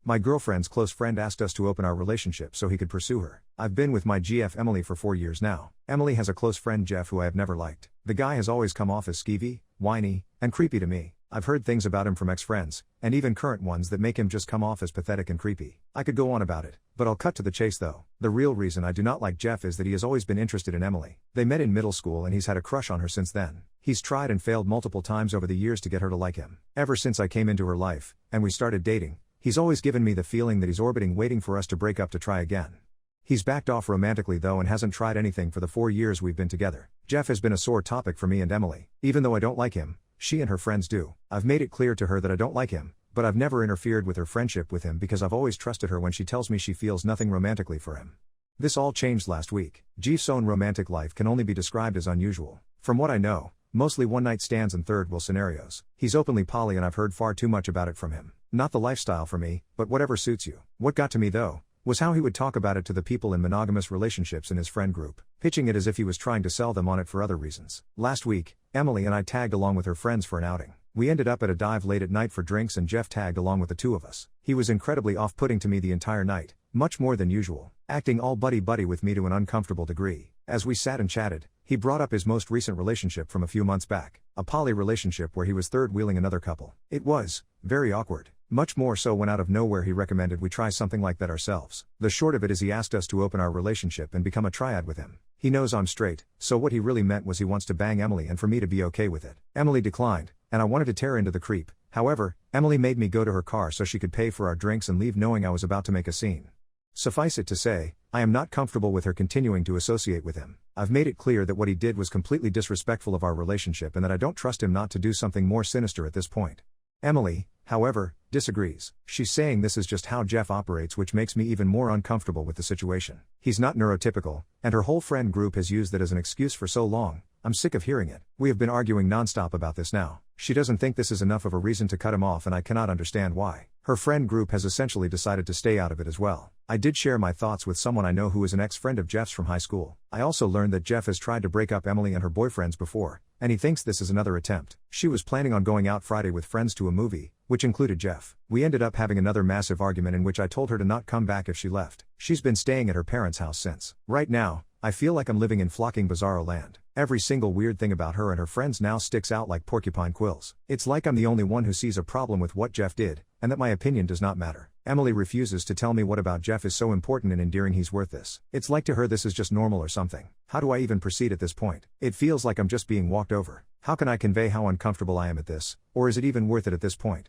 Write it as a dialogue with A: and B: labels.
A: My girlfriend's close friend asked us to open our relationship so he could pursue her. I've been with my GF Emily for 4 years now. Emily has a close friend Jeff who I have never liked. The guy has always come off as skeevy, whiny, and creepy to me. I've heard things about him from ex-friends, and even current ones that make him just come off as pathetic and creepy. I could go on about it, but I'll cut to the chase though. The real reason I do not like Jeff is that he has always been interested in Emily. They met in middle school and he's had a crush on her since then. He's tried and failed multiple times over the years to get her to like him. Ever since I came into her life, and we started dating, he's always given me the feeling that he's orbiting waiting for us to break up to try again. He's backed off romantically though and hasn't tried anything for the 4 years we've been together. Jeff has been a sore topic for me and Emily. Even though I don't like him, she and her friends do. I've made it clear to her that I don't like him, but I've never interfered with her friendship with him because I've always trusted her when she tells me she feels nothing romantically for him. This all changed last week. Jeff's own romantic life can only be described as unusual. From what I know, mostly one-night stands and third-wheel scenarios. He's openly poly and I've heard far too much about it from him. Not the lifestyle for me, but whatever suits you. What got to me though, was how he would talk about it to the people in monogamous relationships in his friend group, pitching it as if he was trying to sell them on it for other reasons. Last week, Emily and I tagged along with her friends for an outing. We ended up at a dive late at night for drinks and Jeff tagged along with the two of us. He was incredibly off-putting to me the entire night, much more than usual, acting all buddy-buddy with me to an uncomfortable degree. As we sat and chatted, he brought up his most recent relationship from a few months back, a poly relationship where he was third-wheeling another couple. It was very awkward. Much more so when out of nowhere he recommended we try something like that ourselves. The short of it is he asked us to open our relationship and become a triad with him. He knows I'm straight, so what he really meant was he wants to bang Emily and for me to be okay with it. Emily declined, and I wanted to tear into the creep. However, Emily made me go to her car so she could pay for our drinks and leave knowing I was about to make a scene. Suffice it to say, I am not comfortable with her continuing to associate with him. I've made it clear that what he did was completely disrespectful of our relationship and that I don't trust him not to do something more sinister at this point. Emily, however, disagrees. She's saying this is just how Jeff operates, which makes me even more uncomfortable with the situation. He's not neurotypical, and her whole friend group has used that as an excuse for so long. I'm sick of hearing it. We have been arguing nonstop about this now. She doesn't think this is enough of a reason to cut him off and I cannot understand why. Her friend group has essentially decided to stay out of it as well. I did share my thoughts with someone I know who is an ex-friend of Jeff's from high school. I also learned that Jeff has tried to break up Emily and her boyfriends before, and he thinks this is another attempt. She was planning on going out Friday with friends to a movie, which included Jeff. We ended up having another massive argument in which I told her to not come back if she left. She's been staying at her parents' house since. Right now, I feel like I'm living in flocking bizarro land. Every single weird thing about her and her friends now sticks out like porcupine quills. It's like I'm the only one who sees a problem with what Jeff did, and that my opinion does not matter. Emily refuses to tell me what about Jeff is so important and endearing he's worth this. It's like to her this is just normal or something. How do I even proceed at this point? It feels like I'm just being walked over. How can I convey how uncomfortable I am at this, or is it even worth it at this point?